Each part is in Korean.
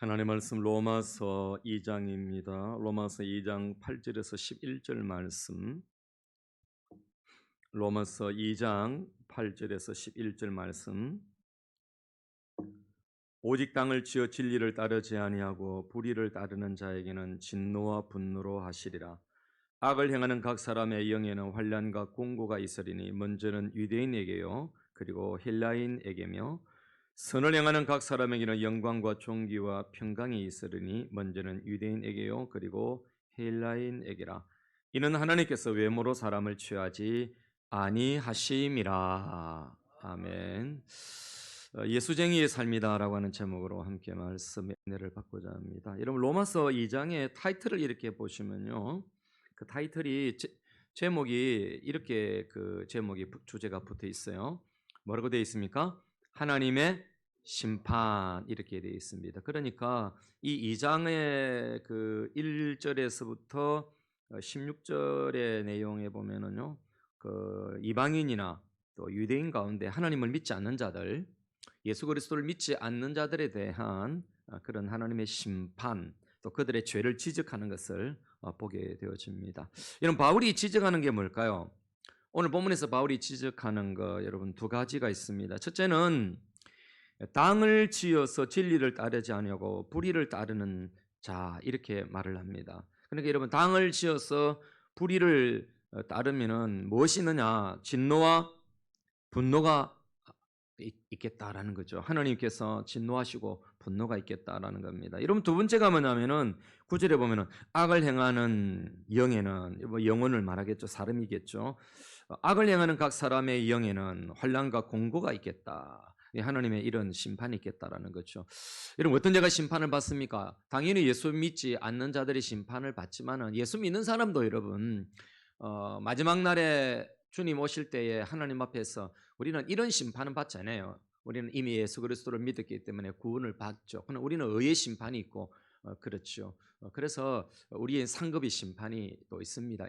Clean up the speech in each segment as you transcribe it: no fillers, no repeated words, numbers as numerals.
하나님 말씀 로마서 2장입니다. 로마서 2장 8절에서 11절 말씀. 로마서 2장 8절에서 11절 말씀. 오직 땅을 치어 진리를 따르지 아니하고 불의를 따르는 자에게는 진노와 분노로 하시리라. 악을 행하는 각 사람의 영에는 환난과 공고가 있으리니 먼저는 유대인에게요 그리고 헬라인에게며 선을 행하는 각 사람에게는 영광과 존귀와 평강이 있으리니 먼저는 유대인에게요 그리고 헬라인에게라. 이는 하나님께서 외모로 사람을 취하지 아니하심이라. 아멘. 예수쟁이의 삶이다라고 하는 제목으로 함께 말씀의 은혜를 받고자 합니다. 여러분 로마서 2장의 타이틀을 이렇게 보시면요, 그 타이틀이 제목이 이렇게 제목이 주제가 붙어 있어요. 뭐라고 되어 있습니까? 하나님의 심판, 이렇게 되어 있습니다. 그러니까 이 2장의 1절에서부터 16절의 내용에 보면은요, 이방인이나 또 유대인 가운데 하나님을 믿지 않는 자들, 예수 그리스도를 믿지 않는 자들에 대한 그런 하나님의 심판, 또 그들의 죄를 지적하는 것을 보게 되어집니다. 여러분, 바울이 지적하는 게 뭘까요? 오늘 본문에서 바울이 지적하는 거 여러분 두 가지가 있습니다. 첫째는 땅을 지어서 진리를 따르지 아니하고 불의를 따르는 자, 이렇게 말을 합니다. 그러니까 여러분, 땅을 지어서 불의를 따르면은 무엇이 있느냐? 진노와 분노가 있겠다라는 거죠. 하나님께서 진노하시고 분노가 있겠다라는 겁니다. 여러분, 두 번째가 뭐냐면은 9절에 보면은 악을 행하는 영에는, 뭐 영혼을 말하겠죠. 사람이겠죠. 악을 행하는 각 사람의 영에는 환난과 공고가 있겠다. 하나님의 이런 심판이 있겠다라는 거죠. 여러분, 어떤 자가 심판을 받습니까? 당연히 예수 믿지 않는 자들이 심판을 받지만은 예수 믿는 사람도 여러분 마지막 날에 주님 오실 때에 하나님 앞에서 우리는 이런 심판은 받지 않아요. 우리는 이미 예수 그리스도를 믿었기 때문에 구원을 받죠. 그러나 우리는 의의 심판이 있고 그렇죠. 그래서 우리의 상급의 심판이 또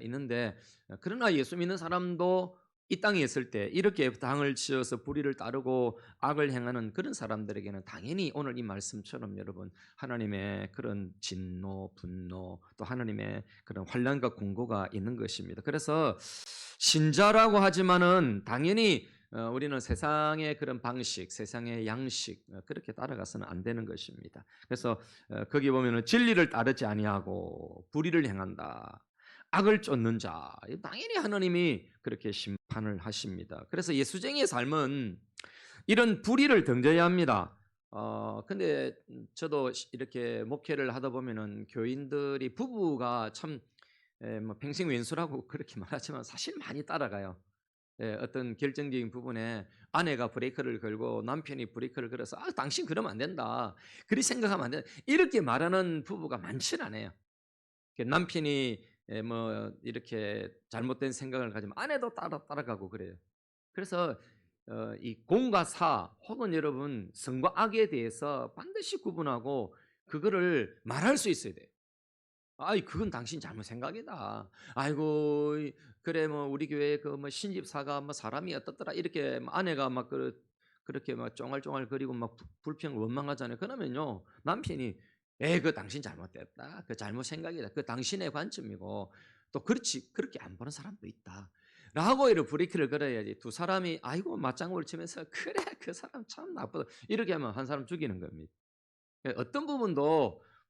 있는데 그러나 예수 믿는 사람도 이 땅에 있을 때 이렇게 당을 지어서 불의를 따르고 악을 행하는 그런 사람들에게는 당연히 오늘 이 말씀처럼 여러분 하나님의 그런 진노, 분노, 또 하나님의 그런 환난과 공고가 있는 것입니다. 그래서 신자라고 하지만은 당연히 우리는 세상의 그런 방식, 세상의 양식 그렇게 따라가서는 안 되는 것입니다. 그래서 거기 보면은 진리를 따르지 아니하고 불의를 행한다, 악을 쫓는 자, 당연히 하나님이 그렇게 심판을 하십니다. 그래서 예수쟁이의 삶은 이런 불의를 등져야 합니다. 근데 저도 이렇게 목회를 하다 보면은 교인들이 부부가 참 뭐 평생왼수라고 그렇게 말하지만 사실 많이 따라가요. 어떤 결정적인 부분에 아내가 브레이크를 걸고 남편이 브레이크를 걸어서 당신 그러면 안 된다, 그리 생각하면 안 된다, 이렇게 말하는 부부가 많지는 않아요. 남편이 뭐 이렇게 잘못된 생각을 가지면 아내도 따라가고 그래요. 그래서 이 공과 사 혹은 여러분 선과 악에 대해서 반드시 구분하고 그거를 말할 수 있어야 돼요. 아이, 그건 당신 잘못 생각이다. 아이고, 그래 뭐 우리 교회 그 뭐 신집사가 뭐 사람이 어떻더라, 이렇게 아내가 막 그렇게 막 쫑알쫑알거리고 막 불평 원망하잖아요. 그러면요, 남편이 그 당신 잘못됐다, 그 잘못 생각이다, 그 당신의 관점이고, 또 그렇지 그렇게 안 보는 사람도 있다 라고 이렇게 브레이크를 걸어야지. 두 사람이 아이고 맞장구를 치면서 그래 그 사람 참 나쁘다 이렇게 하면 한 사람 죽이는 겁니다. 어떤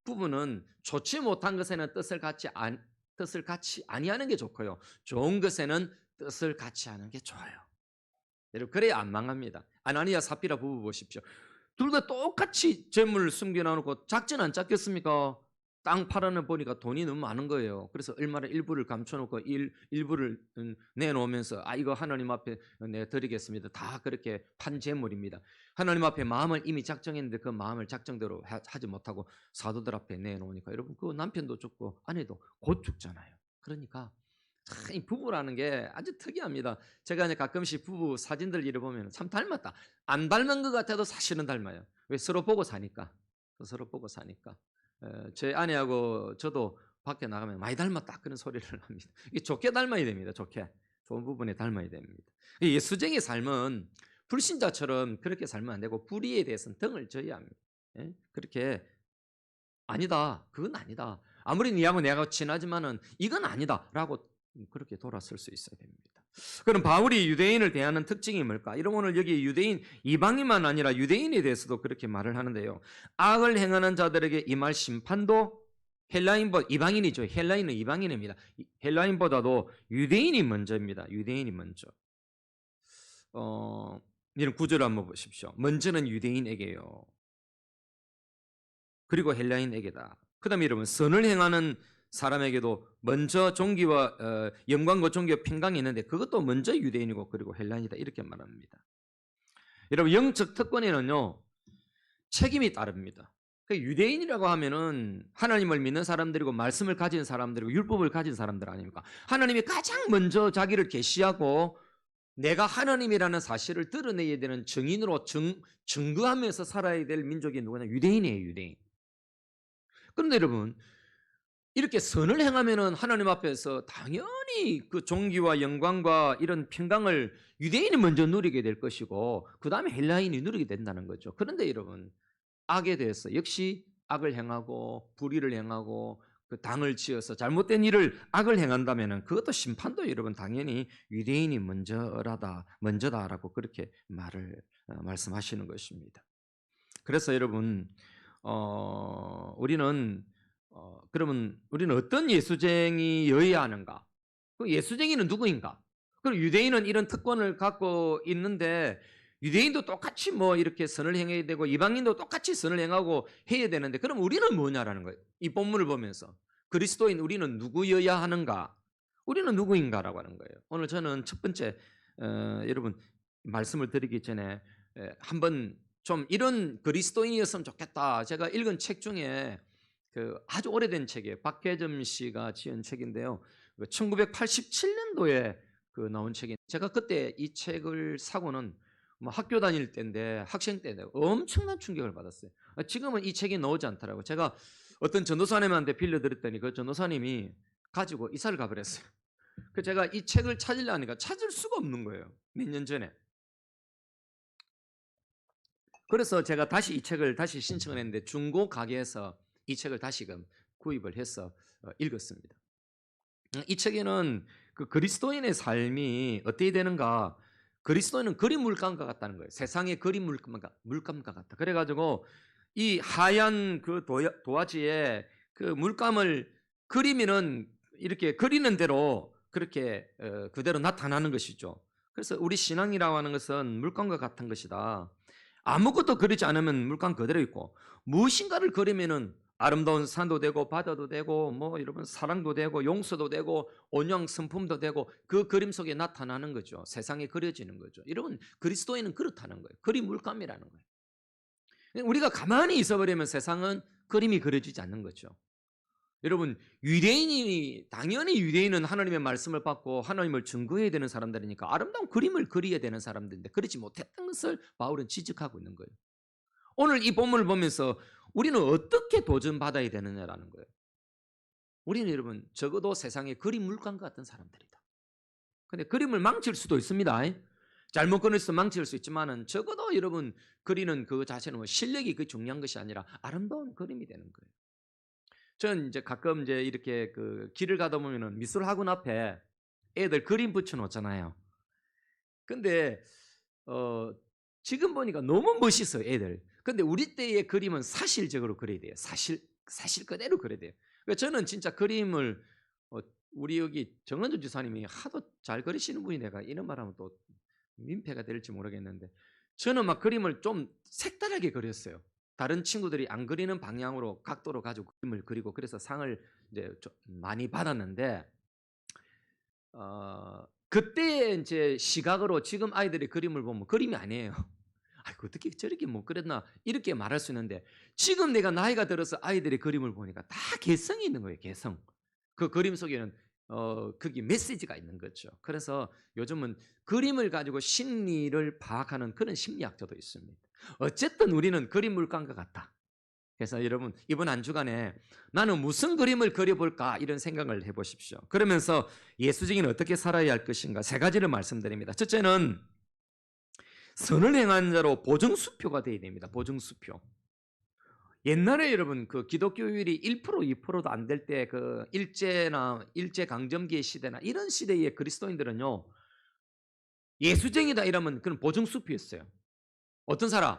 부부는 좋지 못한 것에는 뜻을 같이 아니하는 게 좋고요, 좋은 것에는 뜻을 같이 하는 게 좋아요. 여러분, 그래야 안 망합니다. 아나니아 삽비라 부부 보십시오. 둘 다 똑같이 재물을 숨겨놔놓고 작진 안 짰겠습니까? 땅 팔아는 보니까 돈이 너무 많은 거예요. 그래서 얼마나 일부를 감춰놓고 일부를 내놓으면서 이거 하나님 앞에 내가 드리겠습니다, 다 그렇게 판 재물입니다. 하나님 앞에 마음을 이미 작정했는데 그 마음을 작정대로 하지 못하고 사도들 앞에 내놓으니까 여러분, 그 남편도 죽고 아내도 곧 죽잖아요. 그러니까 참 이 부부라는 게 아주 특이합니다. 제가 이제 가끔씩 부부 사진들 이래 보면 참 닮았다, 안 닮은 것 같아도 사실은 닮아요. 왜? 서로 보고 사니까. 서로 보고 사니까. 제 아내하고 저도 밖에 나가면 많이 닮았다 그런 소리를 합니다. 이게 좋게 닮아야 됩니다. 좋게. 좋은 부분에 닮아야 됩니다. 이 예수쟁의 삶은 불신자처럼 그렇게 살면 안 되고 불의에 대해서는 등을 져야 합니다. 예? 그렇게 아니다. 그건 아니다. 아무리 니하고 내가 친하지만은 이건 아니다라고 그렇게 돌아설 수 있어야 됩니다. 그럼 바울이 유대인을 대하는 특징이 뭘까? 이런 오늘 여기 유대인 이방인만 아니라 유대인에 대해서도 그렇게 말을 하는데요. 악을 행하는 자들에게 임할 심판도 헬라인보다 이방인이죠. 헬라인은 이방인입니다. 헬라인보다도 유대인이 먼저입니다. 유대인이 먼저. 이런 구절을 한번 보십시오. 먼저는 유대인에게요. 그리고 헬라인에게다. 그 다음에 여러분 선을 행하는 사람에게도 먼저 종기와 영광과 종기와 평강이 있는데 그것도 먼저 유대인이고 그리고 헬라인이다 이렇게 말합니다. 여러분 영적 특권에는요 책임이 따릅니다. 유대인이라고 하면은 하나님을 믿는 사람들이고 말씀을 가진 사람들이고 율법을 가진 사람들 아닙니까? 하나님이 가장 먼저 자기를 계시하고 내가 하나님이라는 사실을 드러내야 되는 증인으로 증거하면서 살아야 될 민족이 누구냐? 유대인이에요, 유대인. 그런데 여러분 이렇게 선을 행하면은 하나님 앞에서 당연히 그 존귀와 영광과 이런 평강을 유대인이 먼저 누리게 될 것이고 그 다음에 헬라인이 누리게 된다는 거죠. 그런데 여러분 악에 대해서 역시 악을 행하고 불의를 행하고 그 당을 지어서 잘못된 일을 악을 행한다면은 그것도 심판도 여러분 당연히 유대인이 먼저다라고 그렇게 말씀하시는 것입니다. 그래서 여러분 그러면 우리는 어떤 예수쟁이여야 하는가? 그 예수쟁이는 누구인가? 그리고 유대인은 이런 특권을 갖고 있는데 유대인도 똑같이 뭐 이렇게 선을 행해야 되고 이방인도 똑같이 선을 행하고 해야 되는데 그럼 우리는 뭐냐라는 거예요. 이 본문을 보면서 그리스도인 우리는 누구여야 하는가? 우리는 누구인가라고 하는 거예요. 오늘 저는 첫 번째 여러분 말씀을 드리기 전에 한번 좀 이런 그리스도인이었으면 좋겠다. 제가 읽은 책 중에 그 아주 오래된 책이에요. 박계점 씨가 지은 책인데요. 1987년도에 그 나온 책인데 제가 그때 이 책을 사고는 뭐 학교 다닐 때인데 학생 때인데 엄청난 충격을 받았어요. 지금은 이 책이 나오지 않더라고요. 제가 어떤 전도사님한테 빌려드렸더니 그 전도사님이 가지고 이사를 가버렸어요. 그 제가 이 책을 찾으려니까 찾을 수가 없는 거예요. 몇 년 전에. 그래서 제가 다시 이 책을 다시 신청을 했는데 중고 가게에서 이 책을 다시금 구입을 해서 읽었습니다. 이 책에는 그 그리스도인의 삶이 어떻게 되는가? 그리스도인은 그림 물감과 같다는 거예요. 세상의 그림 물감과 같다. 그래가지고 이 하얀 그 도화지에 그 물감을 그리면은 이렇게 그리는 대로 그렇게 그대로 나타나는 것이죠. 그래서 우리 신앙이라고 하는 것은 물감과 같은 것이다. 아무것도 그리지 않으면 물감 그대로 있고 무엇인가를 그리면은 아름다운 산도 되고 바다도 되고 뭐 여러분 사랑도 되고 용서도 되고 온유한 성품도 되고 그 그림 속에 나타나는 거죠. 세상에 그려지는 거죠. 여러분 그리스도인은 그렇다는 거예요. 그림 물감이라는 거예요. 우리가 가만히 있어버리면 세상은 그림이 그려지지 않는 거죠. 여러분 당연히 유대인은 하나님의 말씀을 받고 하나님을 증거해야 되는 사람들이니까 아름다운 그림을 그려야 되는 사람들인데 그리지 못했던 것을 바울은 지적하고 있는 거예요. 오늘 이 본문을 보면서 우리는 어떻게 도전받아야 되느냐라는 거예요. 우리는 여러분 적어도 세상의 그림 물감과 같은 사람들이다. 근데 그림을 망칠 수도 있습니다. 잘못 그려서 망칠 수 있지만은 적어도 여러분 그리는 그 자체는 뭐 실력이 그 중요한 것이 아니라 아름다운 그림이 되는 거예요. 전 이제 가끔 이제 이렇게 그 길을 가다 보면은 미술학원 앞에 애들 그림 붙여 놓잖아요. 근데 지금 보니까 너무 멋있어요, 애들. 근데 우리 때의 그림은 사실적으로 그려야 돼요. 사실 그대로 그려야 돼요. 그러니까 저는 진짜 그림을 우리 여기 정은주 지사님이 하도 잘 그리시는 분이 내가 이런 말하면 또 민폐가 될지 모르겠는데 저는 막 그림을 좀 색다르게 그렸어요. 다른 친구들이 안 그리는 방향으로 각도로 가지고 그림을 그리고 그래서 상을 이제 좀 많이 받았는데 그때 이제 시각으로 지금 아이들의 그림을 보면 그림이 아니에요. 아이고 어떻게 저렇게 못 그렸나 이렇게 말할 수 있는데 지금 내가 나이가 들어서 아이들의 그림을 보니까 다 개성이 있는 거예요. 개성. 그 그림 속에는 그게 메시지가 있는 거죠. 그래서 요즘은 그림을 가지고 심리를 파악하는 그런 심리학자도 있습니다. 어쨌든 우리는 그림 물감과 같다. 그래서 여러분 이번 한 주간에 나는 무슨 그림을 그려볼까 이런 생각을 해보십시오. 그러면서 예수적인 어떻게 살아야 할 것인가 세 가지를 말씀드립니다. 첫째는 선을 행한 자로 보증수표가 되어야 됩니다. 보증수표. 옛날에 여러분 그 기독교율이 1% 2%도 안 될 때 그 일제 강점기의 시대나 이런 시대의 그리스도인들은요. 예수쟁이다 이러면 그런 보증수표였어요. 어떤 사람?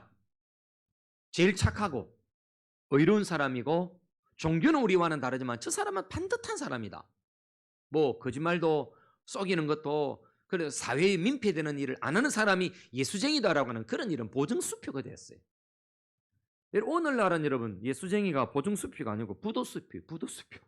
제일 착하고 의로운 사람이고 종교는 우리와는 다르지만 저 사람은 반듯한 사람이다. 뭐 거짓말도 속이는 것도 그래 사회에 민폐되는 일을 안 하는 사람이 예수쟁이다라고 하는 그런 이런 보증수표가 됐어요. 오늘날은 여러분 예수쟁이가 보증수표가 아니고 부도수표, 부도수표.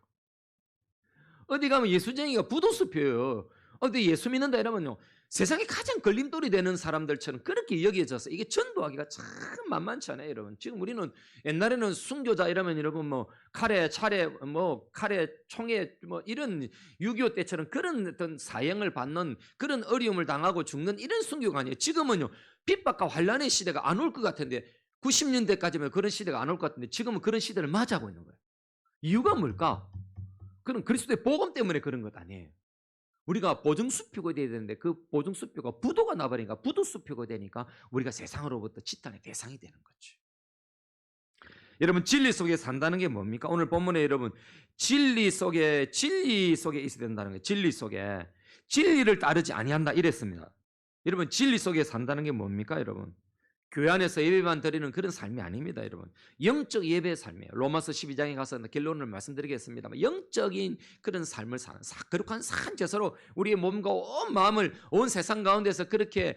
어디 가면 예수쟁이가 부도수표예요. 어디 예수 믿는다 이러면요. 세상에 가장 걸림돌이 되는 사람들처럼 그렇게 여겨져서 이게 전도하기가 참 만만치 않아요, 여러분. 지금 우리는 옛날에는 순교자 이러면 여러분 뭐 칼에 차례 뭐 칼에 총에 뭐 이런 6.25 때처럼 그런 어떤 사형을 받는 그런 어려움을 당하고 죽는 이런 순교가 아니에요. 지금은요. 핍박과 환란의 시대가 안 올 것 같은데 90년대까지면 그런 시대가 안 올 것 같은데 지금은 그런 시대를 맞이하고 있는 거예요. 이유가 뭘까? 그런 그리스도의 복음 때문에 그런 것 아니에요. 우리가 보증수표가 돼야 되는데 그 보증수표가 부도가 나버리니까 부도수표가 되니까 우리가 세상으로부터 지탄의 대상이 되는 거죠. 여러분 진리 속에 산다는 게 뭡니까? 오늘 본문에 여러분 진리 속에 있어야 된다는 거예요. 진리 속에 진리를 따르지 아니한다 이랬습니다. 여러분 진리 속에 산다는 게 뭡니까, 여러분? 교회 안에서 예배만 드리는 그런 삶이 아닙니다, 여러분. 영적 예배의 삶이에요. 로마서 12장에 가서 결론을 말씀드리겠습니다만 영적인 그런 삶을 사는 거룩한 산 제사로 우리의 몸과 온 마음을 온 세상 가운데서 그렇게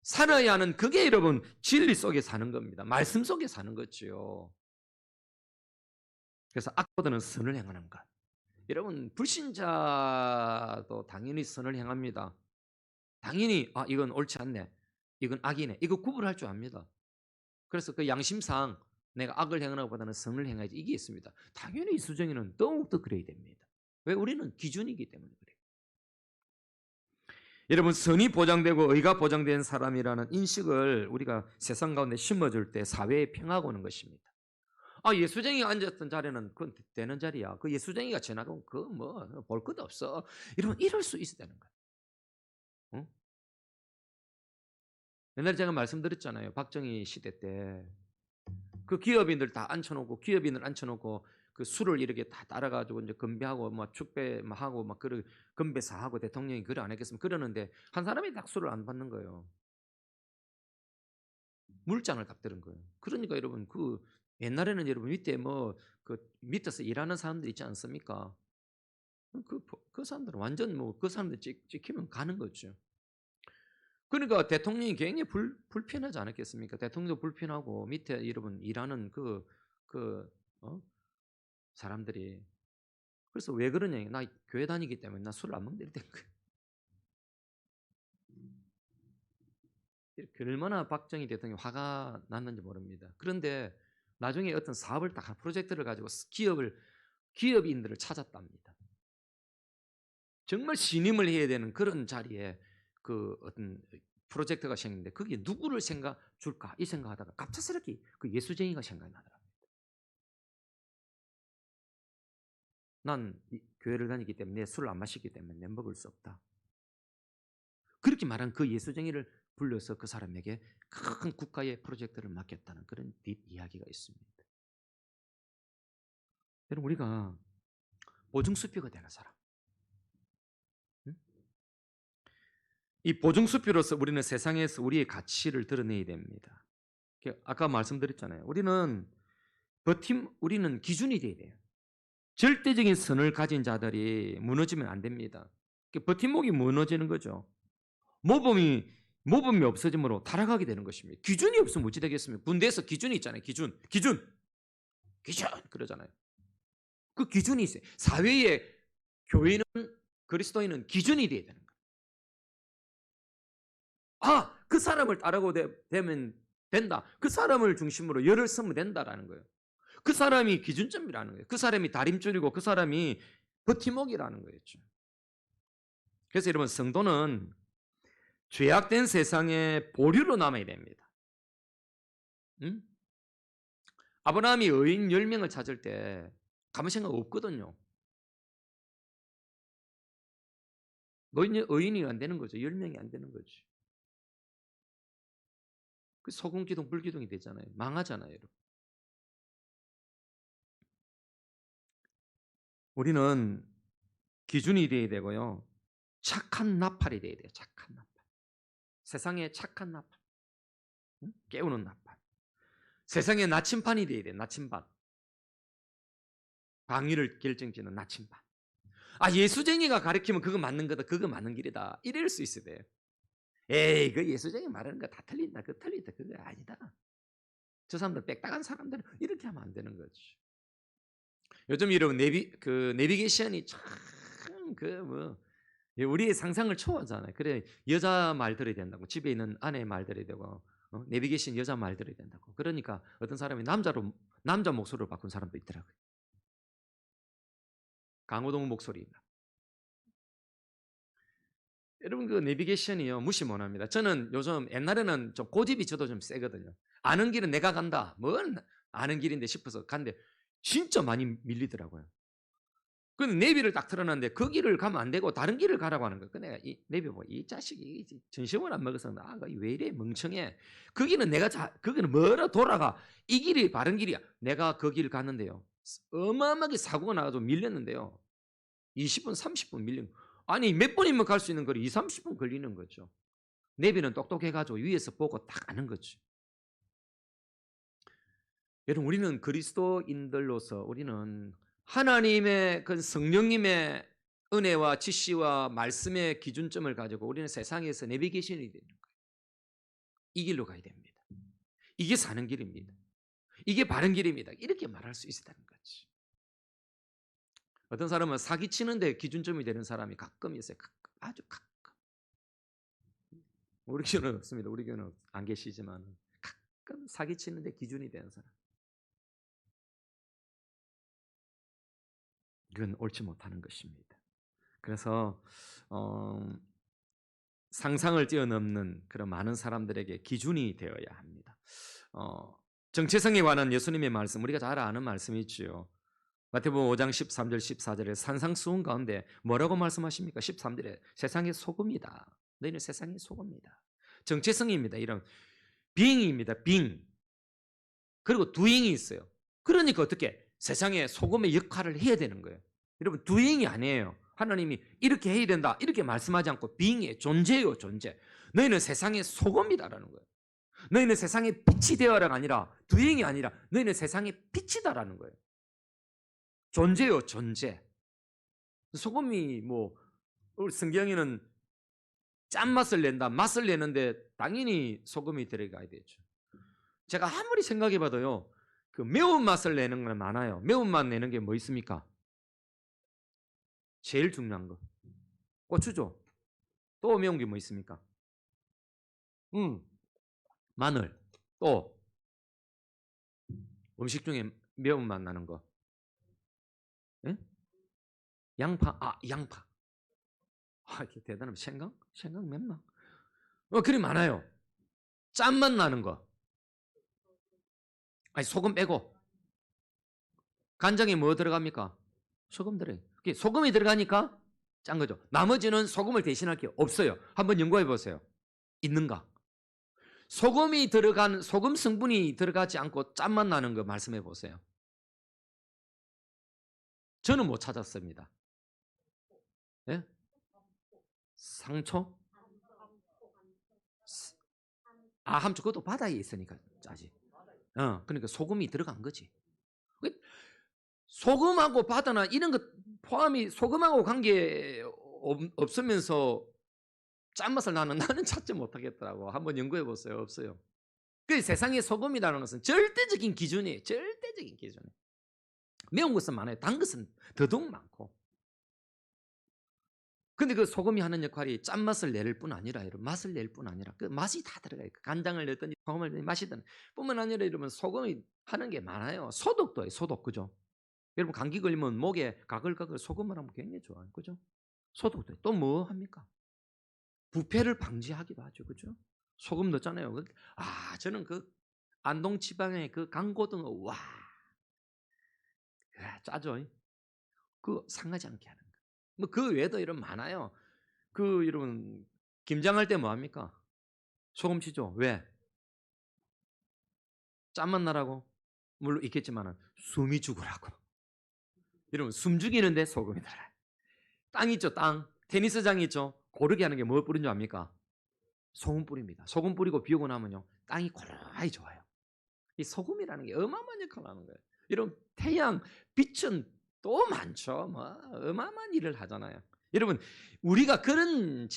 살아야 하는 그게 여러분 진리 속에 사는 겁니다. 말씀 속에 사는 거지요. 그래서 악보다는 선을 행하는 것. 여러분 불신자도 당연히 선을 행합니다. 당연히 이건 옳지 않네. 이건 악이네. 이거 구분할 줄 압니다. 그래서 그 양심상 내가 악을 행하는 것보다는 선을 행해야지 이게 있습니다. 당연히 수정이는 더욱더 그래야 됩니다. 왜? 우리는 기준이기 때문에 그래요. 여러분 선이 보장되고 의가 보장된 사람이라는 인식을 우리가 세상 가운데 심어줄 때 사회에 평화가 오는 것입니다. 예수쟁이가 앉았던 자리는 그건 되는 자리야. 그 예수쟁이가 지나가면 그 뭐 볼 것도 없어. 이럴 수 있어야 되는 거야. 어? 옛날에 제가 말씀드렸잖아요. 박정희 시대 때 그 기업인들 다 앉혀놓고 기업인을 앉혀놓고 그 술을 이렇게 다 따라가지고 이제 건배하고 막 축배 막 하고 막 그런 건배사하고 대통령이 그래 안 했겠으면 그러는데 한 사람이 딱 술을 안 받는 거예요. 물장을 값들은 거예요. 그러니까 여러분 그 옛날에는 여러분 밑에 뭐 그 밑에서 일하는 사람들 있지 않습니까? 그 사람들은 완전 뭐 그 사람들 찍히면 가는 거죠. 그러니까 대통령이 굉장히 불편하지 않았겠습니까? 대통령도 불편하고 밑에 여러분 일하는 그, 어? 사람들이. 그래서 왜 그러냐. 나 교회 다니기 때문에 나 술을 안 먹는다. 이랬던 거예요. 이렇게 얼마나 박정희 대통령이 화가 났는지 모릅니다. 그런데 나중에 어떤 사업을 딱 프로젝트를 가지고 기업인들을 찾았답니다. 정말 신임을 해야 되는 그런 자리에 그 어떤 프로젝트가 생겼는데 거기에 누구를 줄까 이 생각하다가 갑작스럽게 그 예수쟁이가 생각이 나더라고요. 난 교회를 다니기 때문에 술을 안 마시기 때문에 내 먹을 수 없다. 그렇게 말한 그 예수쟁이를 불러서 그 사람에게 큰 국가의 프로젝트를 맡겼다는 그런 뒷이야기가 있습니다. 여러분 우리가 보증수표가 되는 사람. 응? 이 보증수표로서 우리는 세상에서 우리의 가치를 드러내야 됩니다. 아까 말씀드렸잖아요. 우리는 기준이 돼야 돼요. 절대적인 선을 가진 자들이 무너지면 안 됩니다. 버팀목이 무너지는 거죠. 모범이 없어짐으로 타락하게 되는 것입니다. 기준이 없으면 어찌 되겠습니까? 군대에서 기준이 있잖아요. 기준 그러잖아요. 그 기준이 있어요. 사회의 교회는 그리스도인은 기준이 돼야 되는 거예요. 그 사람을 따르고 되면 된다. 그 사람을 중심으로 열을 쓰면 된다라는 거예요. 그 사람이 기준점이라는 거예요. 그 사람이 다림줄이고 그 사람이 버팀목이라는 거였죠. 그래서 여러분 성도는 죄악된 세상에 보류로 남아야 됩니다. 응? 아브라함이 의인 10명을 찾을 때 가만 생각 없거든요. 의인이 안 되는 거죠. 10명이 안 되는 거죠. 그 소금기둥, 불기둥이 되잖아요. 망하잖아요. 여러분. 우리는 기준이 돼야 되고요. 착한 나팔이 돼야 돼요. 착한 나팔. 세상에 착한 나팔. 응? 깨우는 나팔. 세상에 나침반이 돼야 돼요. 나침반. 방위를 결정짓는 나침반. 아, 예수쟁이가 가르치면 그거 맞는 거다. 그거 맞는 길이다. 이럴 수 있어야 돼요. 에이, 그 예수쟁이 말하는 거 다 틀린다. 그 틀린다. 그거 아니다. 저 사람들 빽딱한 사람들은 이렇게 하면 안 되는 거지. 요즘 이런 내비게이션이 참 우리의 상상을 초월하잖아요. 그래 여자 말 들어야 된다고 집에 있는 아내 말 들어야 되고 내비게이션 여자 말 들어야 된다고. 그러니까 어떤 사람이 남자 목소리로 바꾼 사람도 있더라고요. 강호동 목소리입니다. 여러분 그 내비게이션이요 무시 못합니다. 저는 요즘 옛날에는 좀 고집이 저도 좀 세거든요. 아는 길은 내가 간다. 뭔 아는 길인데 싶어서 간데 진짜 많이 밀리더라고요. 근데 내비를 딱 틀어놨는데 그 길을 가면 안 되고 다른 길을 가라고 하는 거예요. 그 내가 이 내비 보고 이 자식이 전심을 안 먹어서 왜 이래 멍청해. 그 길은 거기는 멀어 돌아가. 이 길이 바른 길이야. 내가 그 길 갔는데요. 어마어마하게 사고가 나가지고 밀렸는데요. 20분, 30분 밀린 거. 아니 몇 분이면 갈 수 있는 거리 2, 30분 걸리는 거죠. 내비는 똑똑해가지고 위에서 보고 딱 아는 거죠. 여러분 우리는 그리스도인들로서 우리는 하나님의 그 성령님의 은혜와 지시와 말씀의 기준점을 가지고 우리는 세상에서 내비게이션이 되는 거예요. 이 길로 가야 됩니다. 이게 사는 길입니다. 이게 바른 길입니다. 이렇게 말할 수 있다는 거지. 어떤 사람은 사기치는데 기준점이 되는 사람이 가끔 있어요. 아주 가끔. 우리 교회는 없습니다. 우리 교회는 안 계시지만 가끔 사기치는데 기준이 되는 사람. 이건 옳지 못하는 것입니다. 그래서 상상을 뛰어넘는 그런 많은 사람들에게 기준이 되어야 합니다. 정체성에 관한 예수님의 말씀 우리가 잘 아는 말씀이지요. 마태복음 5장 13절 14절에 산상수훈 가운데 뭐라고 말씀하십니까? 13절에 세상의 소금이다. 너희는 세상의 소금이다. 정체성입니다. 이런 being입니다. being. 그리고 doing이 있어요. 그러니까 어떻게 세상의 소금의 역할을 해야 되는 거예요. 여러분 doing이 아니에요. 하나님이 이렇게 해야 된다 이렇게 말씀하지 않고 being의 존재예요. 존재. 너희는 세상의 소금이다라는 거예요. 너희는 세상의 빛이 되어라가 아니라 doing이 아니라 너희는 세상의 빛이다라는 거예요. 존재요. 존재. 소금이 우리 성경에는 짠맛을 낸다 맛을 내는데 당연히 소금이 들어가야 되죠. 제가 아무리 생각해봐도요 그 매운맛을 내는 건 많아요. 매운맛 내는 게 뭐 있습니까? 제일 중요한 거 고추죠. 또 매운 게 뭐 있습니까? 마늘. 또 음식 중에 매운맛 나는 거 예? 양파. 양파. 이렇게 대단하면 생강 맵나? 그리 많아요. 짠맛 나는 거 아니 소금 빼고 간장에 뭐 들어갑니까? 소금 들어요. 소금이 들어가니까 짠 거죠. 나머지는 소금을 대신할 게 없어요. 한번 연구해 보세요. 있는가? 소금 성분이 들어가지 않고 짠맛 나는 거 말씀해 보세요. 저는 못 찾았습니다. 예? 상초? 함초. 그것도 바다에 있으니까 짜지. 그러니까 소금이 들어간 거지. 소금하고 바다나 이런 것 포함이 소금하고 관계 없으면서 짠맛을 나는 찾지 못하겠더라고. 한번 연구해 보세요. 없어요. 그 세상의 소금이라는 것은 절대적인 기준이에요. 절대적인 기준. 매운 것은 많아요. 단 것은 더더욱 많고. 근데 그 소금이 하는 역할이 짠맛을 낼 뿐 아니라 맛을 낼 뿐 아니라 그 맛이 다 들어가요. 간장을 넣든 소금을 넣든 맛이든 뿐만 아니라 이러면 소금이 하는 게 많아요. 소독도 해요. 소독. 그죠? 여러분 감기 걸리면 목에 가글가글 소금을 하면 굉장히 좋아요. 그죠? 소독도 해요. 또 뭐 합니까? 부패를 방지하기도 하죠. 그죠? 소금 넣잖아요. 저는 그 안동 지방의 그 강고등어 와 짜죠. 그 상하지 않게 하는 거. 뭐 그 외에도 이런 많아요. 여러분 김장할 때 뭐 합니까? 소금 치죠. 왜? 짠맛 나라고? 물론 있겠지만은 숨이 죽으라고. 여러분 숨 죽이는데 소금이 달아요. 땅 있죠, 땅. 테니스장 있죠. 고르게 하는 게 뭐 뿌린 줄 압니까? 소금 뿌립니다. 소금 뿌리고 비 오고 나면요, 땅이 고라하게 좋아요. 이 소금이라는 게 어마어마한 역할을 하는 거예요. 여러분 태양 빛은 또 많죠. 뭐 어마어마한 일을 하잖아요. 여러분 우리가 그런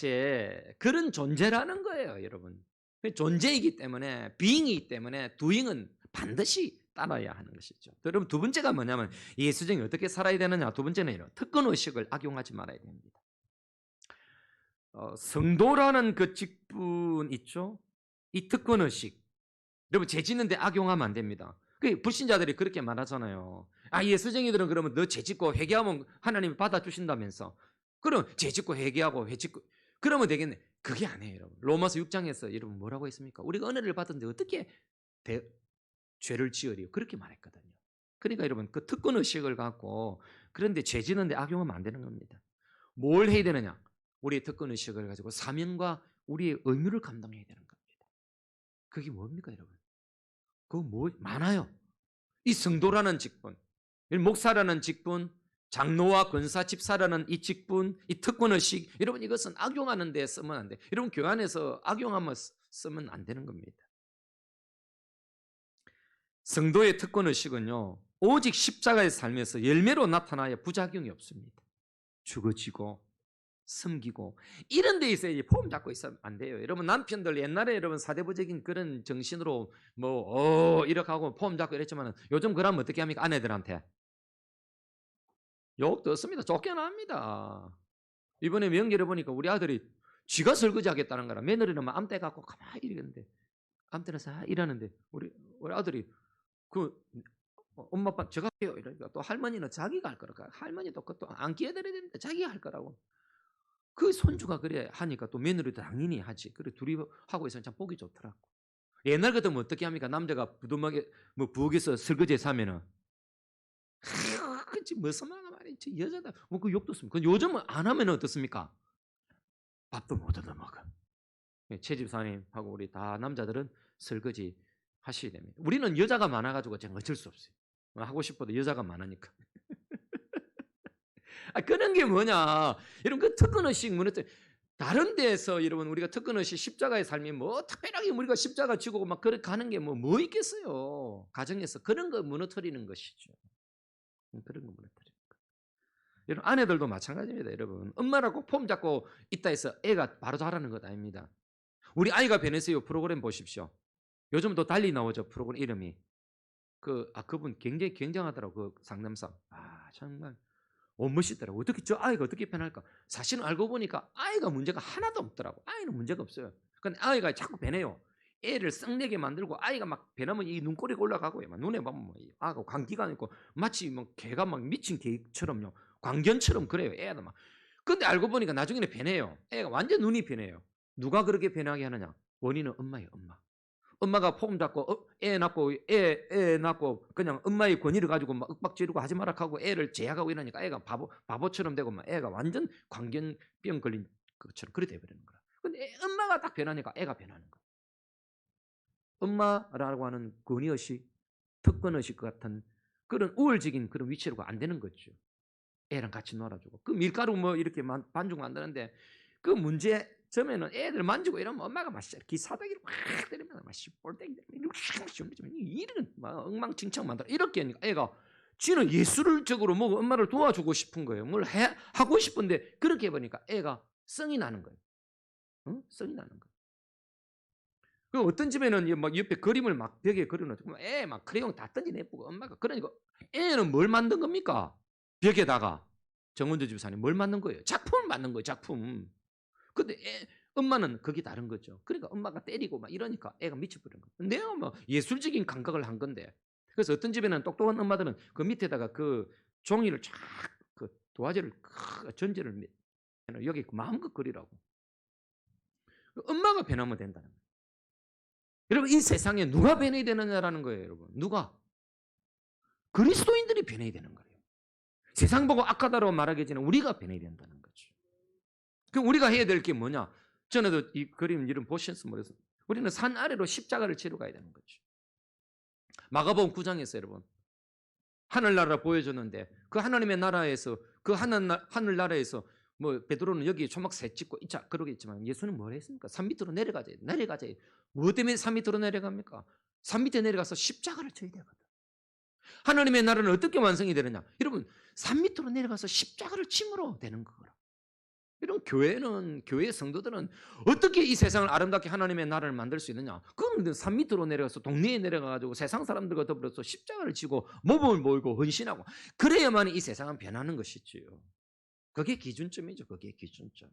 존재라는 거예요, 여러분. 존재이기 때문에 being이기 때문에 doing은 반드시 따라야 하는 것이죠. 여러분 두 번째가 뭐냐면 예수쟁이 어떻게 살아야 되느냐. 두 번째는 이런 특권 의식을 악용하지 말아야 됩니다. 성도라는 그 직분 있죠. 이 특권 의식. 여러분 죄 짓는데 악용하면 안 됩니다. 그 불신자들이 그렇게 말하잖아요. 아 예수쟁이들은 그러면 너 죄 짓고 회개하면 하나님이 받아주신다면서. 그럼 죄 짓고 회개하고 회 짓고 그러면 되겠네. 그게 아니에요, 여러분. 로마서 6장에서 여러분 뭐라고 했습니까? 우리가 은혜를 받은데 어떻게 죄를 지으리요? 그렇게 말했거든요. 그러니까 여러분 그 특권 의식을 갖고 그런데 죄 짓는데 악용하면 안 되는 겁니다. 뭘 해야 되느냐? 우리의 특권 의식을 가지고 사명과 우리의 의무를 감당해야 되는 겁니다. 그게 뭡니까, 여러분? 그거 뭐 많아요. 이 성도라는 직분, 목사라는 직분, 장로와 권사, 집사라는 이 직분, 이 특권의식, 여러분 이것은 악용하는 데 쓰면 안 돼. 여러분 교회 안에서 악용하면 쓰면 안 되는 겁니다. 성도의 특권의식은요, 오직 십자가의 삶에서 열매로 나타나야 부작용이 없습니다. 죽어지고 섬기고 이런 데 있어야지 폼 잡고 있으면 안 돼요. 여러분 남편들 옛날에 여러분 사대부적인 그런 정신으로 이렇게 하고 폼 잡고 이랬지만 요즘 그러면 어떻게 합니까? 아내들한테 욕 듣습니다. 쫓겨납니다. 이번에 명절에 보니까 우리 아들이 쥐가 설거지 하겠다는 거라 며느리는 막 암대 갖고 가만히 이러는데 암대는 싹 이러는데 우리 아들이 그 엄마 아빠 제가 해요 이러니까 또 할머니는 자기가 할 거라고 할머니도 그것도 안 끼어들어야 되는데 자기가 할 거라고 그 손주가 그래 하니까 또 며느리도 당연히 하지. 그래 둘이 하고 있으면 참 보기 좋더라고. 옛날 같으면 어떻게 합니까? 남자가 부두막에 뭐 부엌에서 설거지해서 하면은 그치 무슨 말이지 여자다 뭐 그 욕도 씁니다. 요즘은 안 하면 어떻습니까? 밥도 못 얻어 먹어. 최 집사님하고 우리 다 남자들은 설거지 하셔야 됩니다. 우리는 여자가 많아가지고 제가 어쩔 수 없어요. 하고 싶어도 여자가 많으니까. 그런 게 뭐냐? 여러분 그 특권의식 무너뜨려. 다른 데에서 여러분 우리가 특권의식 십자가의 삶이 뭐 특별하게 우리가 십자가 지고 막 그렇게 가는 게 뭐 있겠어요? 가정에서 그런 거 무너뜨리는 것이죠. 그런 거 무너뜨리는 거. 여러분 아내들도 마찬가지입니다, 여러분. 엄마라고 폼 잡고 있다 해서 애가 바로 자라는 것 아닙니다. 우리 아이가 변했어요 프로그램 보십시오. 요즘 또 달리 나오죠 프로그램 이름이. 그분 굉장히 굉장하더라고 그 상담사. 정말. 멋있더라고. 어떻게 저 아이가 어떻게 변할까? 사실은 알고 보니까 아이가 문제가 하나도 없더라고. 아이는 문제가 없어요. 근데 아이가 자꾸 변해요. 애를 썩내게 만들고 아이가 막 변하면 이 눈꼬리가 올라가고요. 막 눈에 보면 아가 광기가 있고 마치 뭐 개가 막 미친 개처럼요. 광견처럼 그래요. 애가 막. 근데 알고 보니까 나중에는 변해요. 애가 완전 눈이 변해요. 누가 그렇게 변하게 하느냐? 원인은 엄마예요, 엄마. 엄마가 폼 잡고 애 낳고 그냥 엄마의 권위를 가지고 막 윽박지르고 하지 마라 하고 애를 제약하고 이러니까 애가 바보처럼 되고 막 애가 완전 광견병 걸린 것처럼 그렇게 돼버리는 거야. 근데 엄마가 딱 변하니까 애가 변하는 거야. 엄마라고 하는 권위의식, 특권의식 같은 그런 우월적인 그런 위치로 안 되는 거죠. 애랑 같이 놀아주고 그 밀가루 뭐 이렇게 반죽 만드는데 그 문제점에는 애들 만지고 이러면 엄마가 막 기사다기를 확 때리면 막 볼때기 이런 막 엉망진창 만들어 이렇게 하니까 애가 지는 예술적으로 뭐 엄마를 도와주고 싶은 거예요. 뭘 하고 싶은데 그렇게 해보니까 애가 성이 나는 거예요. 응? 성이 나는 거예요. 그 어떤 집에는 막 옆에 그림을 막 벽에 그려놓고 애 막 크레용 다 던져내고 엄마가 그러니까 애는 뭘 만든 겁니까? 벽에다가 정원조 집사님 뭘 만든 거예요? 작품을 만든 거예요. 작품. 근데 엄마는 그게 다른 거죠. 그러니까 엄마가 때리고 막 이러니까 애가 미쳐버린 거예요. 내가 뭐 예술적인 감각을 한 건데. 그래서 어떤 집에는 똑똑한 엄마들은 그 밑에다가 그 종이를 쫙 그 도화지를 전제를 여기 마음껏 그리라고. 엄마가 변하면 된다는 거예요. 여러분 이 세상에 누가 변해야 되느냐라는 거예요, 여러분. 누가? 그리스도인들이 변해야 되는 거예요. 세상 보고 악하다고 말하기 전에 우리가 변해야 된다는 거죠. 그럼 우리가 해야 될 게 뭐냐? 전에도 이 그림 이름 보셨으면 모르겠어요. 우리는 산 아래로 십자가를 지러 가야 되는 거죠. 마가복음 9장에서 여러분 하늘나라 보여줬는데 그 하나님의 나라에서 그 하늘나라에서 뭐 베드로는 여기 초막 새 찍고 이자 그러겠지만 예수는 뭘 했습니까? 산 밑으로 내려가자. 뭐 때문에 산 밑으로 내려갑니까? 산 밑에 내려가서 십자가를 져야 되거든. 하나님의 나라는 어떻게 완성이 되느냐? 여러분 산 밑으로 내려가서 십자가를 침으로 되는 거라. 이런 교회 성도들은 어떻게 이 세상을 아름답게 하나님의 나라를 만들 수 있느냐? 그건 산 밑으로 내려가서 동네에 내려가가지고 세상 사람들과 더불어서 십자가를 지고 몸을 몰고 헌신하고 그래야만 이 세상은 변하는 것이지요. 그게 기준점이죠. 그게 기준점.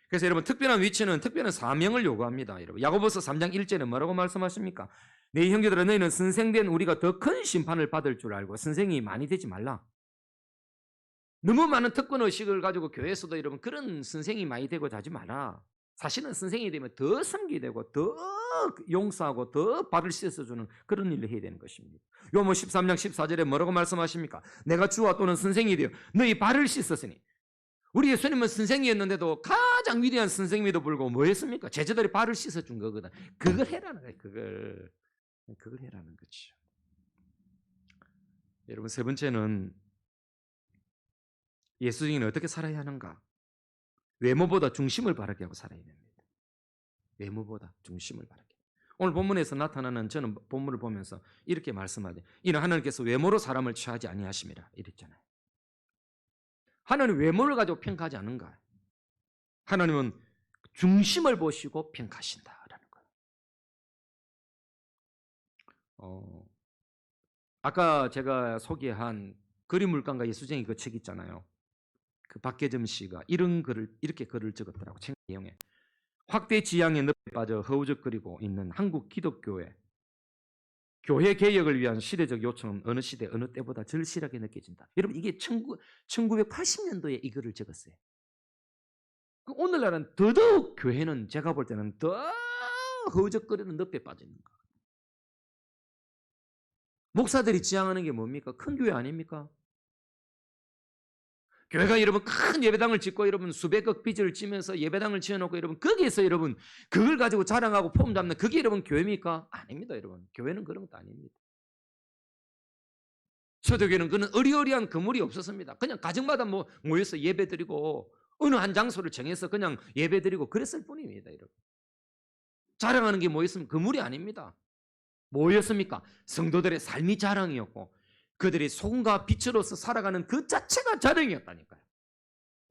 그래서 여러분 특별한 위치는 특별한 사명을 요구합니다. 여러분 야고보서 3장 1절에 뭐라고 말씀하십니까? 내 형제들아 너희는 선생된 우리가 더 큰 심판을 받을 줄 알고 선생이 많이 되지 말라. 너무 많은 특권 의식을 가지고 교회에서도 여러분 그런 선생이 많이 되고자 하지 마라. 사실은 선생이 되면 더 섬기게 되고 더 용서하고 더 발을 씻어주는 그런 일을 해야 되는 것입니다. 요모 13장 14절에 뭐라고 말씀하십니까? 내가 주와 또는 선생이 되어 너희 발을 씻었으니 우리 예수님은 선생이었는데도 가장 위대한 선생님에도 불구하고 뭐 했습니까? 제자들이 발을 씻어준 거거든. 그걸 해라는 거예요. 그걸 해라는 거죠. 여러분 세 번째는 예수님은 어떻게 살아야 하는가? 외모보다 중심을 바르게 하고 살아야 됩니다. 외모보다 중심을 바르게. 오늘 본문에서 나타나는 저는 본문을 보면서 이렇게 말씀하죠. 이는 하나님께서 외모로 사람을 취하지 아니하심이라 이랬잖아요. 하나님 외모를 가지고 평가하지 않는가? 하나님은 중심을 보시고 평가하신다라는 거예요. 아까 제가 소개한 그림물감과 예수쟁이 그 책 있잖아요. 그 박계점 씨가 이렇게 글을 적었더라고. 책 내용에 확대 지향의 늪에 빠져 허우적거리고 있는 한국 기독교회 교회 개혁을 위한 시대적 요청은 어느 시대 어느 때보다 절실하게 느껴진다. 여러분 이게 1980년도에 이 글을 적었어요. 오늘날은 더더욱 교회는 제가 볼 때는 더 허우적거리는 늪에 빠져 있는 거예요. 목사들이 지향하는 게 뭡니까? 큰 교회 아닙니까? 교회가 여러분 큰 예배당을 짓고 여러분 수백억 빚을 지면서 예배당을 지어놓고 여러분 거기에서 여러분 그걸 가지고 자랑하고 폼 잡는 그게 여러분 교회입니까? 아닙니다 여러분. 교회는 그런 것도 아닙니다. 초대교회는 그런 어리어리한 건물이 없었습니다. 그냥 가정마다 모여서 예배드리고 어느 한 장소를 정해서 그냥 예배드리고 그랬을 뿐입니다. 여러분. 자랑하는 게 뭐 있으면 건물이 아닙니다. 뭐였습니까? 성도들의 삶이 자랑이었고 그들이 소금과 빛으로서 살아가는 그 자체가 자랑이었다니까요.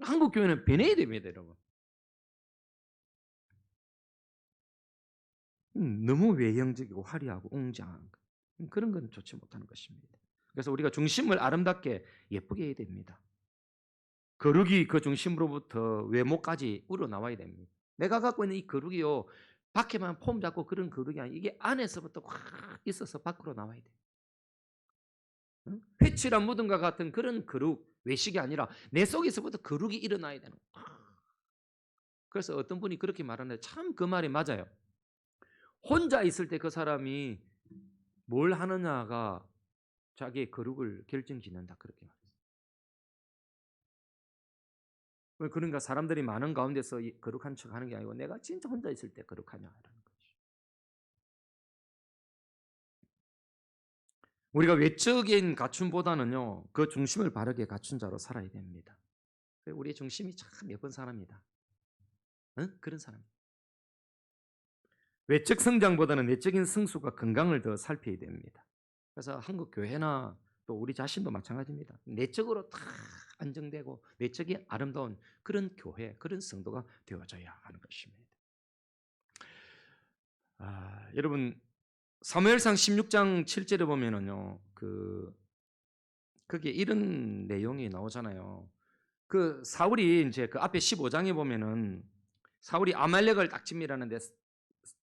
한국 교회는 변해야 됩니다, 여러분. 너무 외형적이고 화려하고 웅장한 그런 건 좋지 못하는 것입니다. 그래서 우리가 중심을 아름답게 예쁘게 해야 됩니다. 거룩이 그 중심으로부터 외모까지 우러나와야 됩니다. 내가 갖고 있는 이 거룩이요 밖에만 폼 잡고 그런 거룩이 아니라 이게 안에서부터 확 있어서 밖으로 나와야 돼요. 회칠한 무덤과 같은 그런 거룩, 외식이 아니라 내 속에서부터 거룩이 일어나야 되는 거예요. 그래서 어떤 분이 그렇게 말하는데 참 그 말이 맞아요. 혼자 있을 때 그 사람이 뭘 하느냐가 자기의 거룩을 결정짓는다 그렇게 말했어요. 그러니까 사람들이 많은 가운데서 거룩한 척하는 게 아니고 내가 진짜 혼자 있을 때 거룩하냐라는 거죠. 우리가 외적인 갖춤보다는요 그 중심을 바르게 갖춘 자로 살아야 됩니다. 우리의 중심이 참 예쁜 사람이다. 그런 사람. 외적 성장보다는 내적인 성수가 건강을 더 살펴야 됩니다. 그래서 한국 교회나 또 우리 자신도 마찬가지입니다. 내적으로 다 안정되고 내적이 아름다운 그런 교회, 그런 성도가 되어져야 하는 것입니다. 여러분 사무엘상 16장 7절에 보면은요, 그게 이런 내용이 나오잖아요. 그 사울이 이제 그 앞에 15장에 보면은 사울이 아말렉을 딱 진멸하는데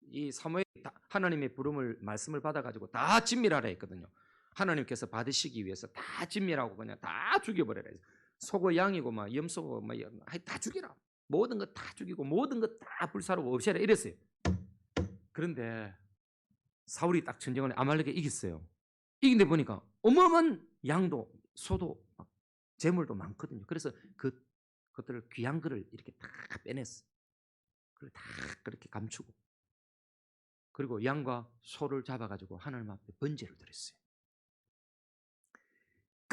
이 사무엘 하나님의 부름을 말씀을 받아가지고 다 진멸하라 했거든요. 하나님께서 받으시기 위해서 다 진멸하고 그냥 다 죽여버려라. 소고 양이고 막 염소고 막 다 죽이라. 모든 것 다 죽이고 모든 것 다 불사르고 없애라 이랬어요. 그런데 사울이 딱 전쟁을 아말렉에 이겼어요. 이긴데 보니까 어마어마한 양도 소도 재물도 많거든요. 그래서 그것들을 귀한 거를 이렇게 다 빼냈어. 그걸 다 그렇게 감추고 그리고 양과 소를 잡아가지고 하나님 앞에 번제를 드렸어요.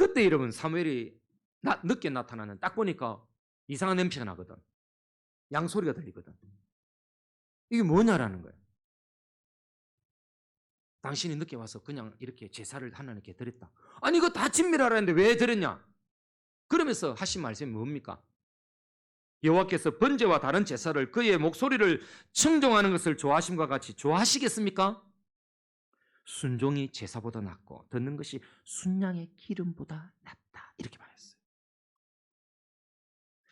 그때 여러분 사무엘이 늦게 나타나는 딱 보니까 이상한 냄새가 나거든. 양소리가 들리거든. 이게 뭐냐라는 거예요. 당신이 늦게 와서 그냥 이렇게 제사를 하나님께 드렸다. 아니 이거 다 진멸하라는데 왜 드렸냐? 그러면서 하신 말씀이 뭡니까? 여호와께서 번제와 다른 제사를 그의 목소리를 청종하는 것을 좋아하심과 같이 좋아하시겠습니까? 순종이 제사보다 낫고 듣는 것이 순양의 기름보다 낫다. 이렇게 말했어요.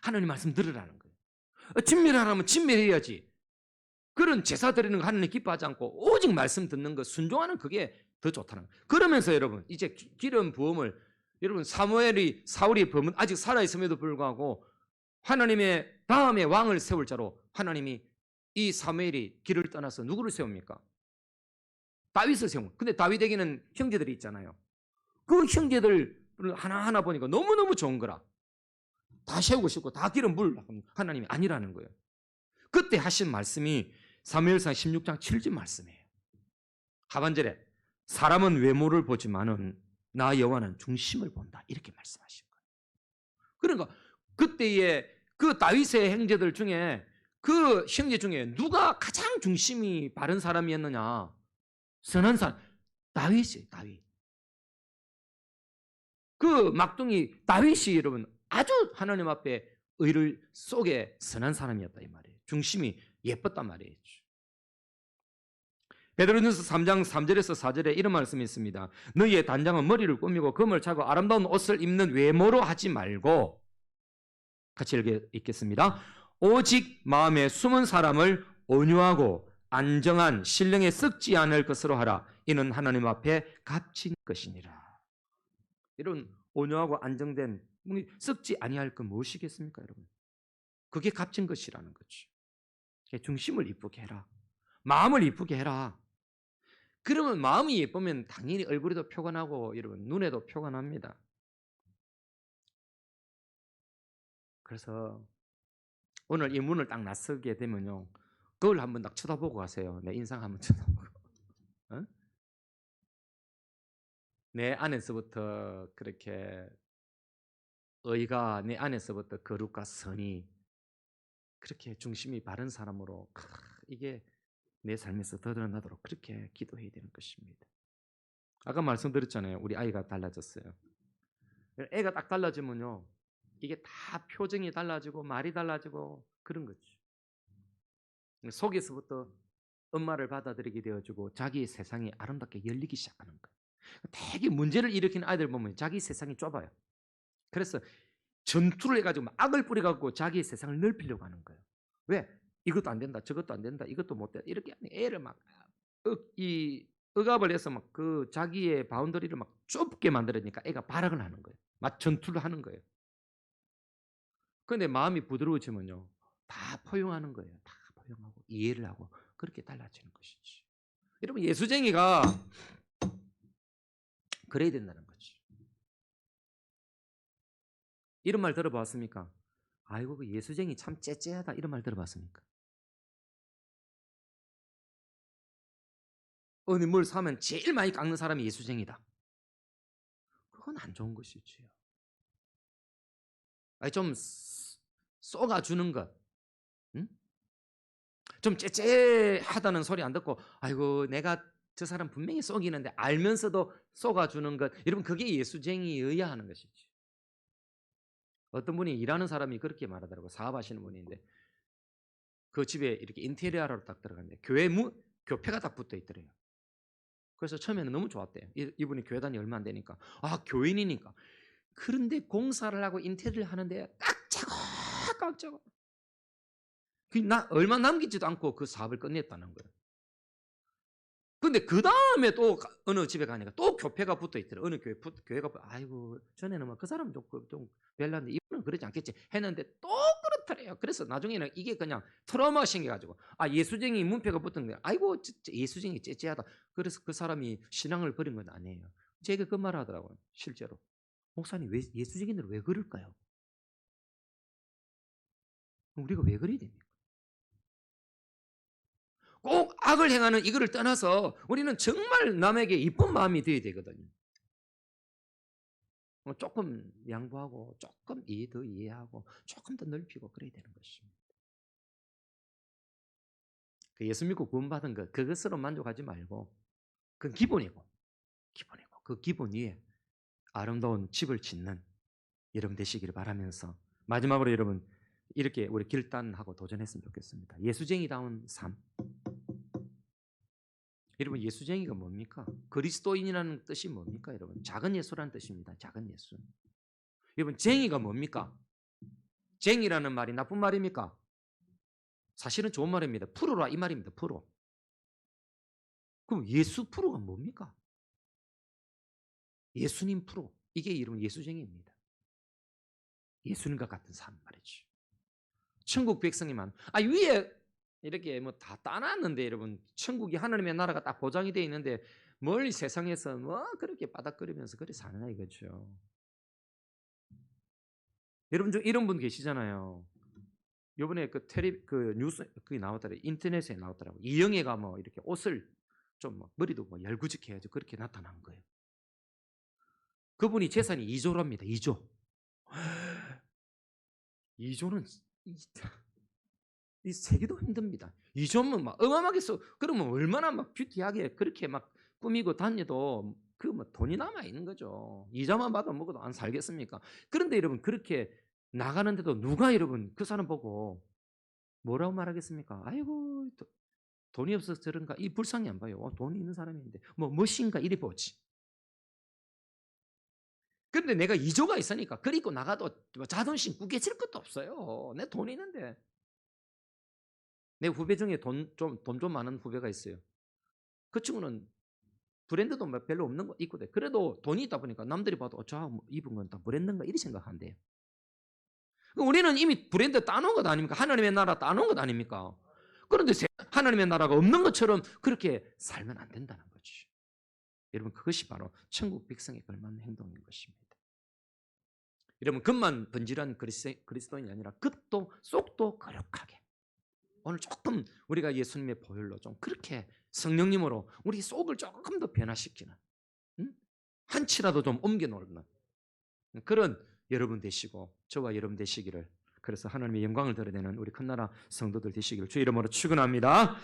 하나님 말씀 들으라는 거예요. 진멸하라면 진멸해야지. 그런 제사 드리는 거 하나님 기뻐하지 않고 오직 말씀 듣는 거 순종하는 그게 더 좋다는 거예요. 그러면서 여러분 이제 기름 부음을 여러분 사울이 범은 아직 살아있음에도 불구하고 하나님의 다음에 왕을 세울 자로 하나님이 이 사무엘이 길을 떠나서 누구를 세웁니까? 다윗을 세웁니다. 근데 다윗에게는 형제들이 있잖아요. 그 형제들을 하나하나 보니까 너무너무 좋은 거라. 다 세우고 싶고 다 기름 부으려고 하나님이 아니라는 거예요. 그때 하신 말씀이 사무엘상 16장 7절 말씀이에요. 하반절에 사람은 외모를 보지만은 나 여호와는 중심을 본다. 이렇게 말씀하신 거예요. 그러니까 그때의 그 다윗의 형제들 중에 그 형제 중에 누가 가장 중심이 바른 사람이었느냐? 선한 사람 다윗이에요. 다윗. 그 막둥이 다윗이 여러분 아주 하나님 앞에 의를 속에 선한 사람이었다 이 말이에요. 중심이 예뻤단 말이에요. 베드로전서 3장 3절에서 4절에 이런 말씀이 있습니다. 너희의 단장은 머리를 꾸미고 금을 차고 아름다운 옷을 입는 외모로 하지 말고 같이 읽겠습니다. 오직 마음에 숨은 사람을 온유하고 안정한 신령에 썩지 않을 것으로 하라. 이는 하나님 앞에 값진 것이니라. 이런 온유하고 안정된 썩지 아니할 건 무엇이겠습니까, 여러분? 그게 값진 것이라는 거죠. 중심을 이쁘게 해라. 마음을 이쁘게 해라. 그러면 마음이 예쁘면 당연히 얼굴에도 표가 나고 여러분 눈에도 표가 납니다. 그래서 오늘 이 문을 딱 나서게 되면요, 거울 한번 딱 쳐다보고 가세요. 내 인상 한번 쳐다보고. 어? 내 안에서부터 그렇게 의가, 내 안에서부터 거룩과 선이 그렇게 중심이 바른 사람으로 이게 내 삶에서 더 드러나도록 그렇게 기도해야 되는 것입니다. 아까 말씀드렸잖아요. 우리 아이가 달라졌어요. 애가 딱 달라지면요, 이게 다 표정이 달라지고 말이 달라지고 그런 거죠. 속에서부터 엄마를 받아들이게 되어지고 자기의 세상이 아름답게 열리기 시작하는 거예요. 되게 문제를 일으키는 아이들 보면 자기 세상이 좁아요. 그래서 전투를 해가지고 악을 뿌려갖고 자기의 세상을 넓히려고 하는 거예요. 왜? 이것도 안 된다, 저것도 안 된다, 이것도 못 된다 이렇게 애를 막 억압을 해서 막 그 자기의 바운더리를 막 좁게 만들으니까 애가 발악을 하는 거예요. 막 전투를 하는 거예요. 그런데 마음이 부드러워지면요, 다 포용하는 거예요. 다 포용하고 이해를 하고 그렇게 달라지는 것이지. 여러분 예수쟁이가 그래야 된다는 거지. 이런 말 들어봤습니까? 아이고 그 예수쟁이 참 째째하다 이런 말 들어봤습니까? 어느 뭘 사면 제일 많이 깎는 사람이 예수쟁이다. 그건 안 좋은 것이지요. 아니 좀 쏘가주는 것, 응? 좀 째째하다는 소리 안 듣고 아이고 내가 저 사람 분명히 쏘기는데 알면서도 쏘가주는 것, 여러분 그게 예수쟁이여야 하는 것이지. 어떤 분이 일하는 사람이 그렇게 말하더라고. 사업하시는 분인데 그 집에 이렇게 인테리어로 딱 들어갔는데 교패가 딱 붙어 있더래요. 그래서 처음에는 너무 좋았대요. 이분이 교회 다니 얼마 안 되니까. 아, 교인이니까. 그런데 공사를 하고 인테리어를 하는데 깍짝어. 나 얼마 남기지도 않고 그 사업을 끝냈다는 거예요. 근데 그 다음에 또 어느 집에 가니까 또 교패가 붙어 있더래. 어느 교회가 아이고 전에는 뭐 그 사람 좀 별로인데 이분은 그러지 않겠지 했는데 또 그렇더래요. 그래서 나중에는 이게 그냥 트라우마가 생겨가지고 아 예수쟁이 문패가 붙은 거야. 아이고 예수쟁이 째째하다. 그래서 그 사람이 신앙을 버린 건 아니에요. 제가 그 말 하더라고요. 실제로. 목사님 왜 예수쟁이들 왜 그럴까요? 우리가 왜 그래야 됩니까? 꼭 악을 행하는 이거를 떠나서 우리는 정말 남에게 이쁜 마음이 되어야 되거든요. 조금 양보하고 조금 더 이해하고 조금 더 넓히고 그래야 되는 것입니다. 그 예수 믿고 구원받은 것 그것으로 만족하지 말고 그건 기본이고 그 기본 위에 아름다운 집을 짓는 여러분 되시기를 바라면서 마지막으로 여러분 이렇게 우리 결단하고 도전했으면 좋겠습니다. 예수쟁이다운 삶. 여러분 예수쟁이가 뭡니까? 그리스도인이라는 뜻이 뭡니까? 여러분 작은 예수라는 뜻입니다. 작은 예수. 여러분 쟁이가 뭡니까? 쟁이라는 말이 나쁜 말입니까? 사실은 좋은 말입니다. 프로라 이 말입니다. 프로. 그럼 예수 프로가 뭡니까? 예수님 프로. 이게 이름 예수쟁이입니다. 예수님과 같은 삶 말이죠. 천국 백성이만 위에 이렇게 뭐 다 따놨는데 여러분 천국이 하나님의 나라가 딱 보장이 되어 있는데 멀리 세상에서 뭐 그렇게 바닥거리면서 그렇게 사느냐 이거죠. 여러분 중 이런 분 계시잖아요. 요번에 그 뉴스 그게 나왔더라. 인터넷에 나왔더라고. 이영애가 뭐 이렇게 옷을 좀 뭐 머리도 뭐 열구직해 가지고 그렇게 나타난 거예요. 그분이 재산이 2조랍니다. 2조. 2조는 이 세기도 힘듭니다. 2조면 막 어마어마하게 그러면 얼마나 막 뷰티하게 그렇게 막 꾸미고 다녀도 그 뭐 돈이 남아 있는 거죠. 이자만 받아 먹어도 안 살겠습니까? 그런데 여러분 그렇게 나가는데도 누가 여러분 그 사람 보고 뭐라고 말하겠습니까? 아이고 돈이 없어서 저런가 이 불쌍히 안 봐요. 돈이 있는 사람인데 뭐 멋인가 이래 보지. 근데 내가 2조가 있으니까 그리고 나가도 뭐 자존심 꾸겨질 것도 없어요. 내 돈 있는데. 내 후배 중에 돈 좀 많은 후배가 있어요. 그 친구는 브랜드도 뭐 별로 없는 거 입고 돼. 그래도 돈이 있다 보니까 남들이 봐도 저 입은 건 다 브랜드인가 이렇게 생각한대요. 우리는 이미 브랜드 따놓은 것 아닙니까? 하나님의 나라 따놓은 것 아닙니까? 그런데 하나님의 나라가 없는 것처럼 그렇게 살면 안 된다는 거지. 여러분 그것이 바로 천국 백성에 걸맞는 행동인 것입니다. 여러분 겉만 번질한 그리스도인이 아니라 겉도 속도 거룩하게 오늘 조금 우리가 예수님의 보혈로 좀 그렇게 성령님으로 우리 속을 조금 더 변화시키는 한치라도 좀 옮겨놓는 그런 여러분 되시고 저와 여러분 되시기를 그래서 하나님의 영광을 드러내는 우리 큰나라 성도들 되시기를 주의 이름으로 축원합니다.